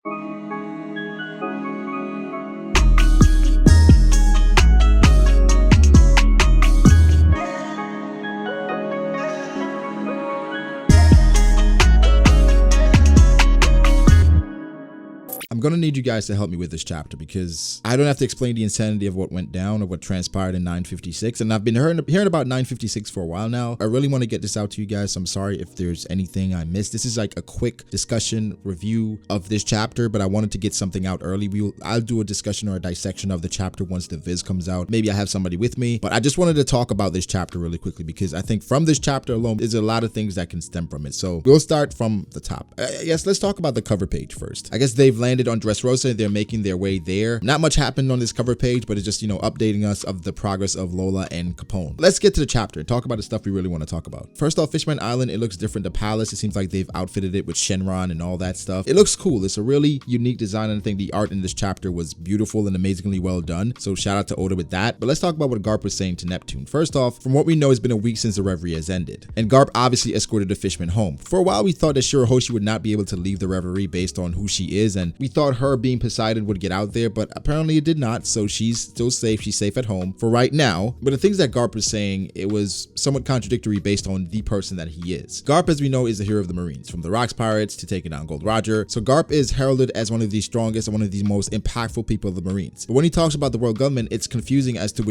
I'm gonna need you guys to help me with this chapter because I don't have to explain the insanity of what went down or what transpired in 956, and I've been hearing about 956 for a while now. I really want to get this out to you guys, so I'm sorry if there's anything I missed. This is like a quick discussion review of this chapter, but I wanted to get something out early. I'll do a discussion or a dissection of the chapter once the viz comes out. Maybe I have somebody with me, but I just wanted to talk about this chapter really quickly because I think from this chapter alone, there's a lot of things that can stem from it. So we'll start from the top. Yes, let's talk about the cover page first. I guess they've landed on Dressrosa. They're making their way there. Not much happened on this cover page, but it's just, updating us of the progress of Lola and Capone. Let's get to the chapter and talk about the stuff we really want to talk about. First off, Fishman Island, it looks different. The palace, it seems like they've outfitted it with Shenron and all that stuff. It looks cool. It's a really unique design, and I think the art in this chapter was beautiful and amazingly well done. So shout out to Oda with that. But let's talk about what Garp was saying to Neptune. First off, from what we know, it's been a week since the Reverie has ended, and Garp obviously escorted the Fishman home. For a while, we thought that Shirahoshi would not be able to leave the Reverie based on who she is, and we thought her being Poseidon would get out there, but apparently it did not. So she's still safe. She's safe at home for right now. But the things that Garp was saying, it was somewhat contradictory based on the person that he is. Garp, as we know, is the hero of the Marines, from the Rocks Pirates to taking down Gold Roger. So Garp is heralded as one of the strongest and one of the most impactful people of the Marines. But when he talks about the world government, it's confusing as to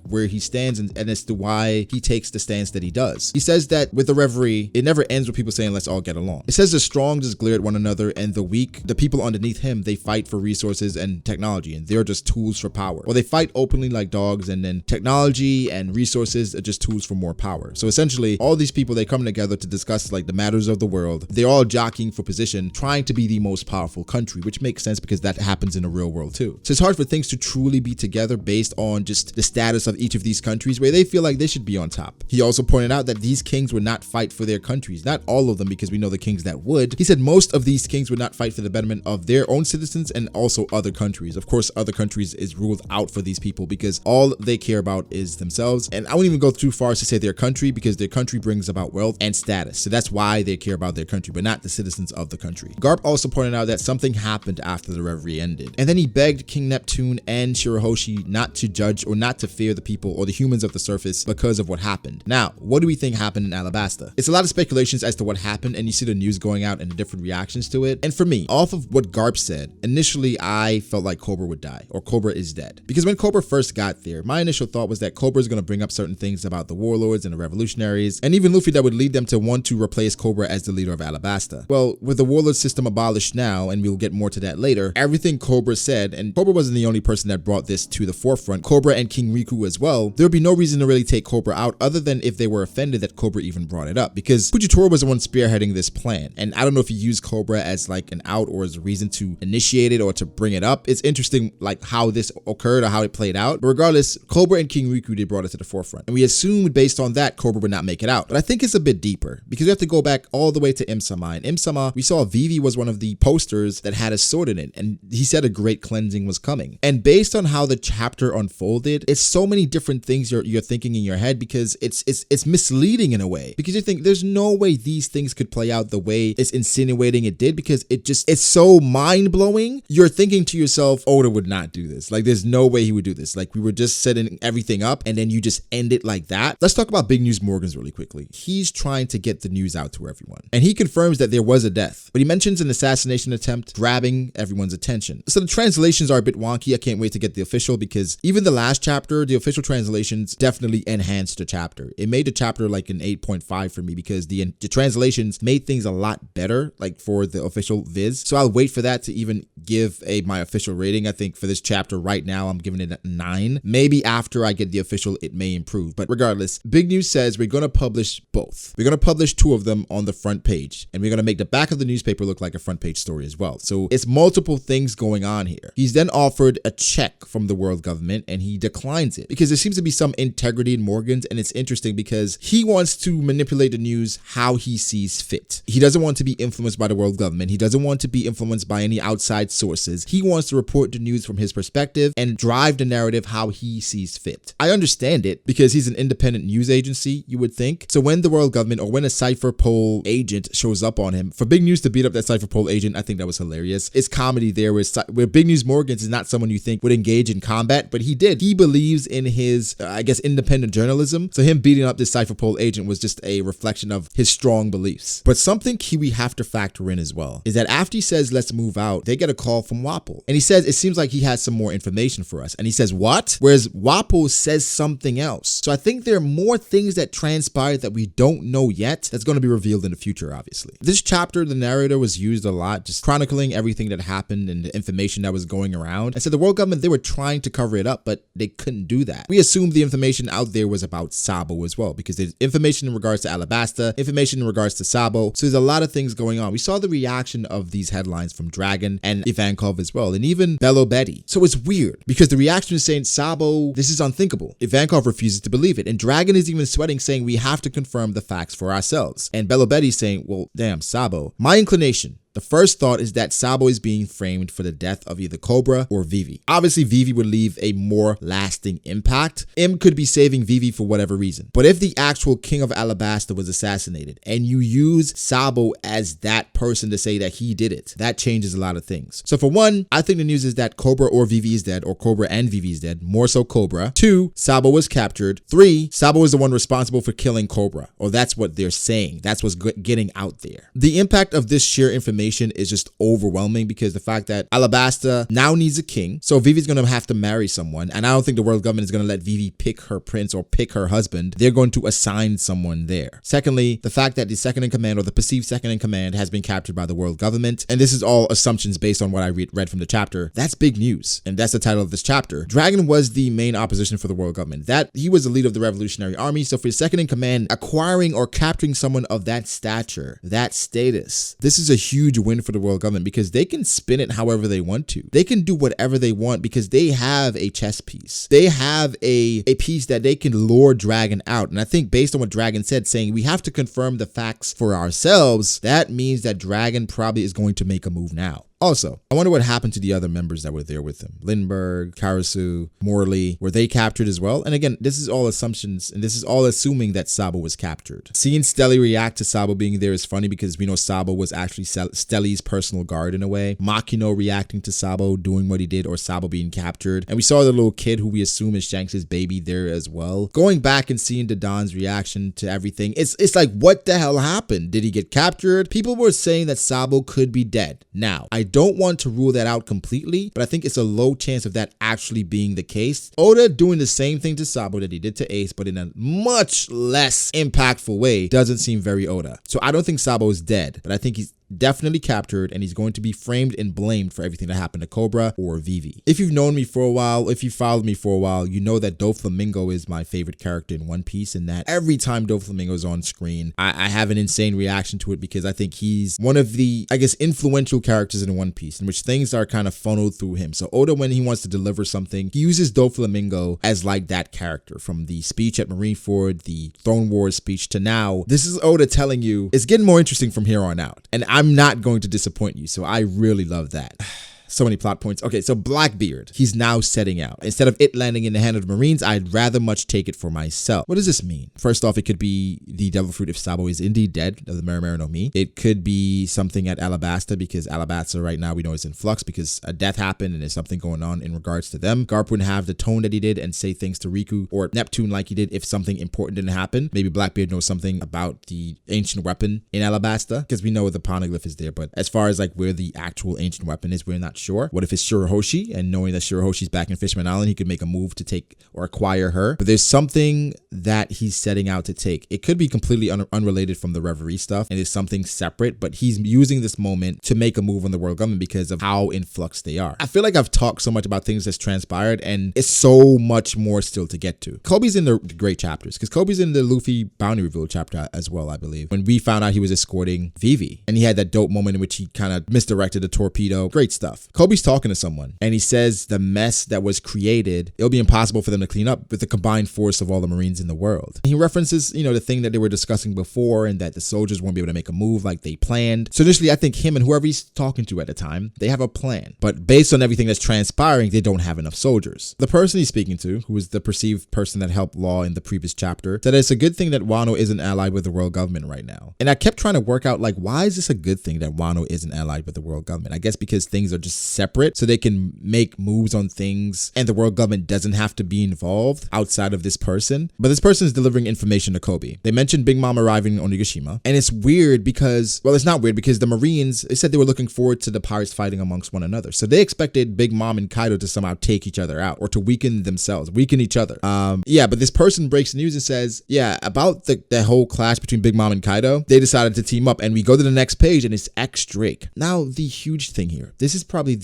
where he stands and as to why he takes the stance that he does. He says that with the Reverie, it never ends with people saying, let's all get along. It says the strong just glare at one another, and the weak, the people underneath him, they fight for resources and technology, and they're just tools for power. Or they fight openly like dogs, and then technology and resources are just tools for more power. So essentially, all these people, they come together to discuss like the matters of the world. They're all jockeying for position, trying to be the most powerful country, which makes sense because that happens in the real world too. So it's hard for things to truly be together based on just the status of each of these countries where they feel like they should be on top. He also pointed out that these kings would not fight for their countries. Not all of them, because we know the kings that would. He said most of these kings would not fight for the betterment of their own citizens and also other countries. Of course, other countries is ruled out for these people because all they care about is themselves. And I won't even go too far as to say their country, because their country brings about wealth and status. So that's why they care about their country, but not the citizens of the country. Garp also pointed out that something happened after the Reverie ended. And then he begged King Neptune and Shirahoshi not to judge or not to fear the people or the humans of the surface because of what happened. Now, what do we think happened in Alabasta? It's a lot of speculations as to what happened, and you see the news going out and the different reactions to it. And for me, off of what Garp said, initially I felt like Cobra would die, or Cobra is dead. Because when Cobra first got there, my initial thought was that Cobra is going to bring up certain things about the warlords and the revolutionaries, and even Luffy, that would lead them to want to replace Cobra as the leader of Alabasta. Well, with the warlord system abolished now, and we'll get more to that later, everything Cobra said, and Cobra wasn't the only person that brought this to the forefront, Cobra and King Riku as well, there would be no reason to really take Cobra out other than if they were offended that Cobra even brought it up, because Fujitora was the one spearheading this plan. And I don't know if he used Cobra as like an out or as a reason to initiate it or to bring it up. It's interesting like how this occurred or how it played out. But regardless, Cobra and King Riku, they brought it to the forefront. And we assumed based on that, Cobra would not make it out. But I think it's a bit deeper because we have to go back all the way to Imsama. And Imsama, we saw Vivi was one of the posters that had a sword in it. And he said a great cleansing was coming. And based on how the chapter unfolded, it's so many different things you're thinking in your head, because it's misleading in a way, because you think there's no way these things could play out the way it's insinuating it did, because it's so mind-blowing. You're thinking to yourself, Oda would not do this. Like, there's no way he would do this. Like, we were just setting everything up and then you just end it like that. Let's talk about Big News Morgans really quickly. He's trying to get the news out to everyone, and he confirms that there was a death, but he mentions an assassination attempt grabbing everyone's attention. So the translations are a bit wonky. I can't wait to get the official, because even the last chapter, the official translations definitely enhanced the chapter. It made the chapter like an 8.5 for me, because the translations made things a lot better, like for the official viz. So I'll wait for that to even give my official rating. I think for this chapter right now, I'm giving it a 9. Maybe after I get the official, it may improve. But regardless, Big News says we're going to publish both. We're going to publish 2 of them on the front page, and we're going to make the back of the newspaper look like a front page story as well. So it's multiple things going on here. He's then offered a check from the world government, and he declines it because there seems to be some integrity in Morgan's, and it's interesting because he wants to manipulate the news how he sees fit. He doesn't want to be influenced by the world government. He doesn't want to be influenced by any any outside sources. He wants to report the news from his perspective and drive the narrative how he sees fit. I understand it because he's an independent news agency, you would think. So when the world government or when a Cypher Pole agent shows up on him, for Big News to beat up that Cypher Pole agent, I think that was hilarious. It's comedy there where Big News Morgans is not someone you think would engage in combat, but he did. He believes in his, I guess, independent journalism. So him beating up this Cypher Pole agent was just a reflection of his strong beliefs. But something we have to factor in as well is that after he says, let's move out, they get a call from Wapple. And he says, it seems like he has some more information for us. And he says, what? Whereas Wapple says something else. So I think there are more things that transpired that we don't know yet that's going to be revealed in the future, obviously. This chapter, the narrator was used a lot, just chronicling everything that happened and the information that was going around. And so the world government, they were trying to cover it up, but they couldn't do that. We assumed the information out there was about Sabo as well, because there's information in regards to Alabasta, information in regards to Sabo. So there's a lot of things going on. We saw the reaction of these headlines from Dragon and Ivankov as well, and even Bello Betty. So it's weird because the reaction is saying, Sabo, this is unthinkable. Ivankov refuses to believe it. And Dragon is even sweating, saying we have to confirm the facts for ourselves. And Bello Betty's saying, well, damn, Sabo. My inclination, the first thought is that Sabo is being framed for the death of either Cobra or Vivi. Obviously, Vivi would leave a more lasting impact. M could be saving Vivi for whatever reason. But if the actual king of Alabasta was assassinated and you use Sabo as that person to say that he did it, that changes a lot of things. So for one, I think the news is that Cobra or Vivi is dead, or Cobra and Vivi is dead, more so Cobra. 2, Sabo was captured. 3, Sabo is the one responsible for killing Cobra, or that's what they're saying. That's what's getting out there. The impact of this sheer information is just overwhelming because the fact that Alabasta now needs a king. So Vivi's going to have to marry someone. And I don't think the world government is going to let Vivi pick her prince or pick her husband. They're going to assign someone there. Secondly, the fact that the second in command or the perceived second in command has been captured by the world government. And this is all assumptions based on what I read from the chapter. That's big news. And that's the title of this chapter. Dragon was the main opposition for the world government. That he was the leader of the Revolutionary Army. So for the second in command, acquiring or capturing someone of that stature, that status, this is a huge win for the world government because they can spin it however they want to. They can do whatever they want because they have a chess piece. They have a piece that they can lure Dragon out. And I think based on what Dragon said, saying we have to confirm the facts for ourselves, that means that Dragon probably is going to make a move now. Also, I wonder what happened to the other members that were there with him. Lindbergh, Karasu, Morley, were they captured as well? And again, this is all assumptions, and this is all assuming that Sabo was captured. Seeing Stelly react to Sabo being there is funny because we know Sabo was actually Stelly's personal guard in a way. Makino reacting to Sabo doing what he did or Sabo being captured. And we saw the little kid who we assume is Shanks' baby there as well. Going back and seeing Dadan's reaction to everything, it's like, what the hell happened? Did he get captured? People were saying that Sabo could be dead. Now, I don't want to rule that out completely, but I think it's a low chance of that actually being the case. Oda doing the same thing to Sabo that he did to Ace, but in a much less impactful way, doesn't seem very Oda. So I don't think Sabo is dead, but I think he's definitely captured and he's going to be framed and blamed for everything that happened to Cobra or Vivi. If you've known me for a while, if you followed me for a while, you know that Doflamingo is my favorite character in One Piece, and that every time Doflamingo is on screen, I have an insane reaction to it because I think he's one of the, I guess, influential characters in One Piece in which things are kind of funneled through him. So Oda, when he wants to deliver something, he uses Doflamingo as like that character. From the speech at Marineford, the Throne Wars speech to now, this is Oda telling you it's getting more interesting from here on out. And I'm not going to disappoint you. So I really love that. So many plot points. Okay, so Blackbeard, he's now setting out. Instead of it landing in the hand of the Marines, I'd rather much take it for myself. What does this mean? First off, it could be the Devil Fruit if Sabo is indeed dead, of the Marimaro no Mi. It could be something at Alabasta because Alabasta right now we know is in flux because a death happened and there's something going on in regards to them. Garp wouldn't have the tone that he did and say things to Riku or Neptune like he did if something important didn't happen. Maybe Blackbeard knows something about the ancient weapon in Alabasta because we know the poneglyph is there, but as far as like where the actual ancient weapon is, we're not sure. What if it's Shirahoshi, and knowing that Shirahoshi's back in Fishman Island, he could make a move to take or acquire her. But there's something that he's setting out to take. It could be completely unrelated from the Reverie stuff, and it's something separate, but he's using this moment to make a move on the world government because of how in flux they are. I feel like I've talked so much about things that's transpired, and it's so much more still to get to. Kobe's in the great chapters, because Kobe's in the Luffy bounty reveal chapter as well, I believe, when we found out he was escorting Vivi, and he had that dope moment in which he kind of misdirected the torpedo. Great stuff. stuff. Kobe's talking to someone and he says the mess that was created, it'll be impossible for them to clean up with the combined force of all the Marines in the world. He references, the thing that they were discussing before and that the soldiers won't be able to make a move like they planned. So initially, I think him and whoever he's talking to at the time, they have a plan. But based on everything that's transpiring, they don't have enough soldiers. The person he's speaking to, who is the perceived person that helped Law in the previous chapter, said it's a good thing that Wano isn't allied with the world government right now. And I kept trying to work out, like, why is this a good thing that Wano isn't allied with the world government? I guess because things are just separate, so they can make moves on things and the world government doesn't have to be involved outside of this person. But this person is delivering information to Kobe. They mentioned Big Mom arriving on Onigashima, and it's weird because, well, it's not weird because the Marines, they said they were looking forward to the pirates fighting amongst one another. So they expected Big Mom and Kaido to somehow take each other out or to weaken themselves, weaken each other. Yeah, but this person breaks the news and says, yeah, about the whole clash between Big Mom and Kaido, they decided to team up, and we go to the next page and it's X Drake. Now, the huge thing here, this is probably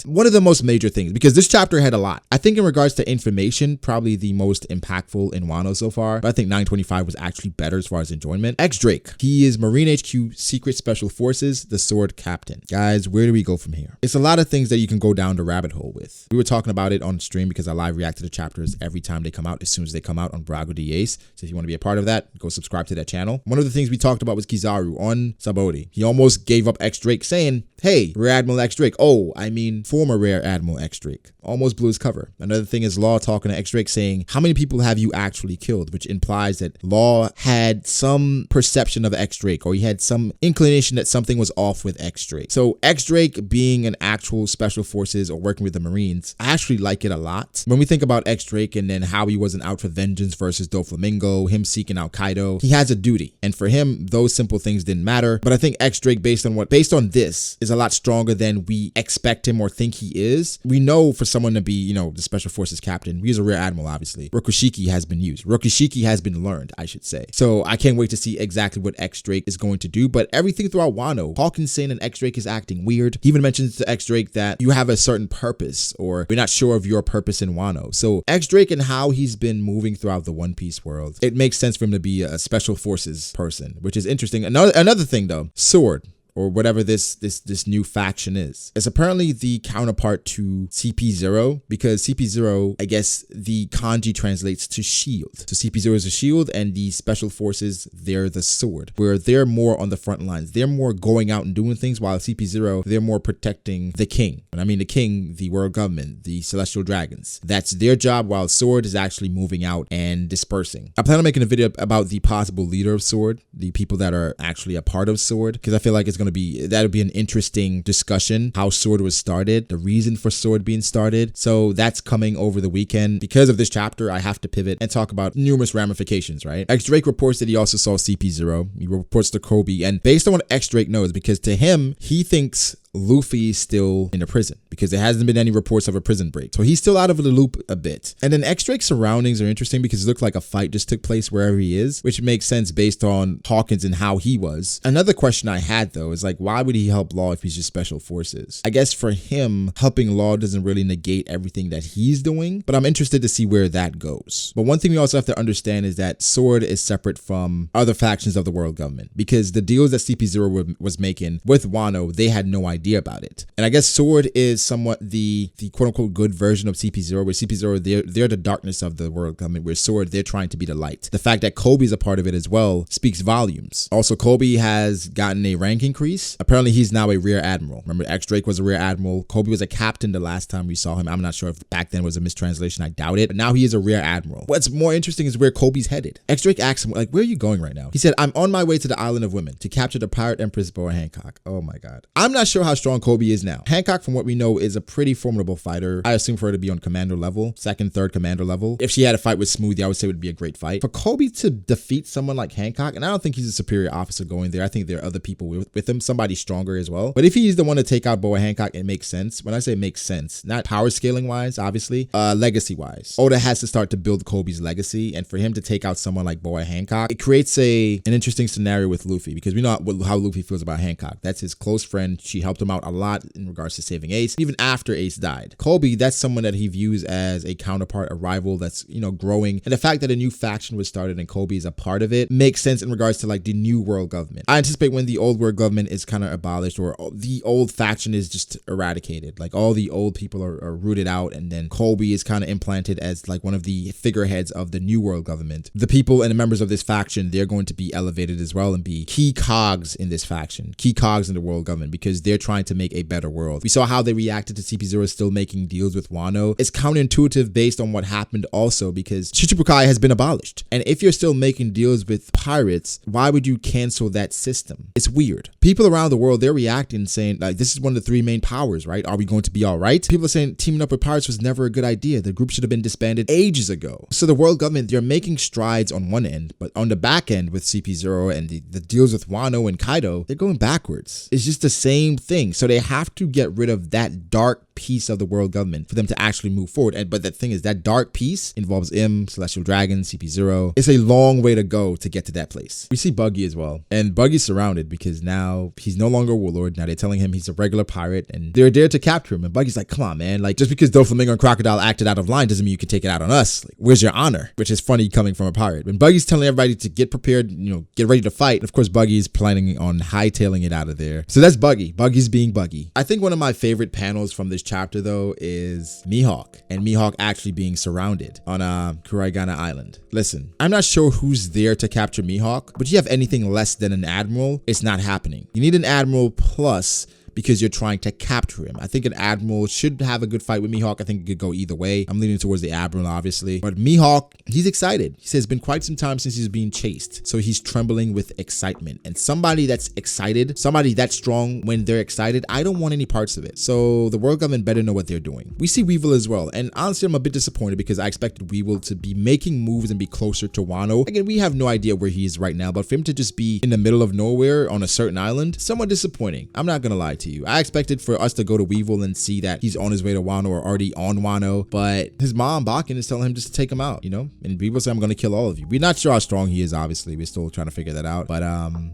one of the most major things because this chapter had a lot. I think in regards to information, probably the most impactful in Wano so far, but I think 925 was actually better as far as enjoyment. X Drake, he is Marine HQ Secret Special Forces, the Sword Captain. Guys, where do we go from here? It's a lot of things that you can go down the rabbit hole with. We were talking about it on stream because I live react to the chapters every time they come out, as soon as they come out on BRUHHH This. So if you want to be a part of that, go subscribe to that channel. One of the things we talked about was Kizaru on Sabo. He almost gave up X Drake saying, hey, Rear Admiral X Drake. Oh, I mean, former Rear Admiral X Drake. Almost blew his cover. Another thing is Law talking to X Drake saying, how many people have you actually killed? Which implies that Law had some perception of X Drake, or he had some inclination that something was off with X Drake. So X Drake being an actual special forces or working with the Marines, I actually like it a lot. When we think about X Drake and then how he wasn't out for vengeance versus Doflamingo, him seeking out Kaido, he has a duty. And for him, those simple things didn't matter. But I think X Drake, based on this, is a lot stronger than we expect him or think he is. We know for someone to be, the special forces captain, he's a Rear Admiral, obviously. Rokushiki has been used. Rokushiki has been learned, I should say. So I can't wait to see exactly what X Drake is going to do. But everything throughout Wano, Hawkins saying that X Drake is acting weird. He even mentions to X Drake that you have a certain purpose, or we're not sure of your purpose in Wano. So X Drake and how he's been moving throughout the One Piece world, it makes sense for him to be a special forces person, which is interesting. Another thing though, Sword, or whatever this new faction is. It's apparently the counterpart to CP0, because CP0, I guess the kanji translates to shield. So CP0 is a shield, and the special forces, they're the sword, where they're more on the front lines. They're more going out and doing things, while CP0, they're more protecting the king. And I mean the king, the world government, the celestial dragons. That's their job, while Sword is actually moving out and dispersing. I plan on making a video about the possible leader of Sword, the people that are actually a part of Sword, because I feel like that'll be an interesting discussion, how Sword was started, the reason for Sword being started. So that's coming over the weekend. Because of this chapter, I have to pivot and talk about numerous ramifications, right? X Drake reports that he also saw CP0. He reports to Kobe, and based on what X Drake knows, because to him, he thinks Luffy is still in a prison because there hasn't been any reports of a prison break. So he's still out of the loop a bit. And then X Drake's surroundings are interesting because it looked like a fight just took place wherever he is, which makes sense based on Hawkins and how he was. Another question I had though is like, why would he help Law if he's just special forces? I guess for him, helping Law doesn't really negate everything that he's doing, but I'm interested to see where that goes. But one thing we also have to understand is that Sword is separate from other factions of the world government, because the deals that CP0 was making with Wano, they had no idea about it. And I guess Sword is somewhat the quote-unquote good version of CP0, where CP0, they're the darkness of the world government, where Sword, they're trying to be the light. The fact that Kobe's a part of it as well speaks volumes. Also, Kobe has gotten a rank increase. Apparently, he's now a Rear Admiral. Remember, X Drake was a Rear Admiral. Kobe was a captain the last time we saw him. I'm not sure if back then was a mistranslation. I doubt it. But now he is a Rear Admiral. What's more interesting is where Kobe's headed. X Drake asked him, like, where are you going right now? He said, I'm on my way to the Island of Women to capture the pirate Empress Boa Hancock. Oh my God. I'm not sure how strong Kobe is now. Hancock, from what we know, is a pretty formidable fighter. I assume for her to be on commander level, second, third commander level. If she had a fight with Smoothie, I would say it would be a great fight. For Kobe to defeat someone like Hancock, and I don't think he's a superior officer going there. I think there are other people with him, somebody stronger as well. But if he's the one to take out Boa Hancock, it makes sense. When I say makes sense, not power scaling wise, obviously, legacy wise. Oda has to start to build Kobe's legacy, and for him to take out someone like Boa Hancock, it creates an interesting scenario with Luffy, because we know how Luffy feels about Hancock. That's his close friend. She helped helped him out a lot in regards to saving Ace, even after Ace died. Kobe, that's someone that he views as a counterpart, a rival that's, you know, growing. And the fact that a new faction was started and Kobe is a part of it makes sense in regards to like the new world government. I anticipate when the old world government is kind of abolished, or the old faction is just eradicated, like all the old people are rooted out, and then Kobe is kind of implanted as like one of the figureheads of the new world government. The people and the members of this faction, they're going to be elevated as well and be key cogs in this faction, key cogs in the world government, because they're trying to make a better world. We saw how they reacted to CP0 still making deals with Wano. It's counterintuitive based on what happened also, because Shichibukai has been abolished. And if you're still making deals with pirates, why would you cancel that system? It's weird. People around the world, they're reacting saying like, this is one of the three main powers, right? Are we going to be all right? People are saying teaming up with pirates was never a good idea. The group should have been disbanded ages ago. So the world government, they're making strides on one end, but on the back end with CP0 and the deals with Wano and Kaido, they're going backwards. It's just the same thing. So they have to get rid of that dark piece of the world government for them to actually move forward. But the thing is, that dark piece involves Celestial Dragon, CP0. It's a long way to go to get to that place. We see Buggy as well, and Buggy's surrounded because now he's no longer a warlord. Now they're telling him he's a regular pirate, and they're there to capture him. And Buggy's like, come on, man. Like, just because Doflamingo and Crocodile acted out of line doesn't mean you can take it out on us. Like, where's your honor? Which is funny coming from a pirate. When Buggy's telling everybody to get prepared, you know, get ready to fight. And of course, Buggy's planning on hightailing it out of there. So that's Buggy. Buggy's being Buggy. I think one of my favorite panels from this chapter, though, is Mihawk, and Mihawk actually being surrounded on Kuraigana Island. Listen, I'm not sure who's there to capture Mihawk, but you have anything less than an admiral, it's not happening. You need an admiral plus, because you're trying to capture him. I think an admiral should have a good fight with Mihawk. I think it could go either way. I'm leaning towards the admiral, obviously. But Mihawk, he's excited. He says it's been quite some time since he's being chased. So he's trembling with excitement. And somebody that's excited, somebody that's strong when they're excited, I don't want any parts of it. So the world government better know what they're doing. We see Weevil as well. And honestly, I'm a bit disappointed because I expected Weevil to be making moves and be closer to Wano. Again, we have no idea where he is right now, but for him to just be in the middle of nowhere on a certain island, somewhat disappointing. I'm not gonna lie to you. I expected for us to go to Weevil and see that he's on his way to Wano or already on Wano, but his mom, Bakken, is telling him just to take him out, you know? And Weevil said, I'm gonna kill all of you. We're not sure how strong he is, obviously. We're still trying to figure that out. But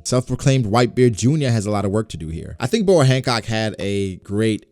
self-proclaimed Whitebeard Jr. has a lot of work to do here. I think Boa Hancock had a great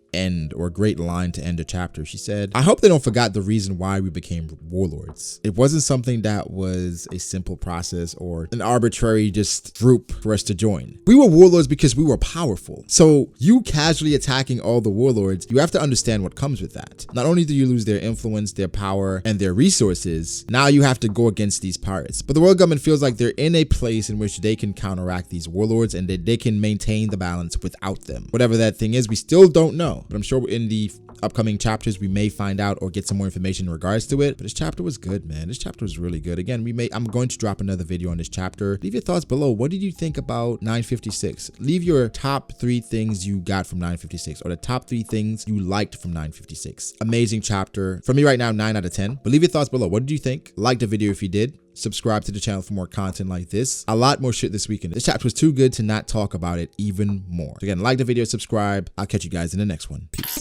great line to end a chapter. She said, I hope they don't forget the reason why we became warlords. It wasn't something that was a simple process or an arbitrary just group for us to join. We were warlords because we were powerful. So you casually attacking all the warlords, you have to understand what comes with that. Not only do you lose their influence, their power, and their resources, now you have to go against these pirates. But the world government feels like they're in a place in which they can counteract these warlords and that they can maintain the balance without them. Whatever that thing is, we still don't know. But I'm sure in the upcoming chapters we may find out or get some more information in regards to it. But this chapter was good, man. This chapter was really good. Again, I'm going to drop another video on this chapter. Leave your thoughts below. What did you think about 956? Leave your top 3 things you got from 956, or the top 3 things you liked from 956. Amazing chapter. For me right now, 9 out of 10. But leave your thoughts below. What did you think? Like the video if you did. Subscribe to the channel for more content like this. A lot more shit this weekend. This chapter was too good to not talk about it even more. So again, like the video, subscribe. I'll catch you guys in the next one. Peace.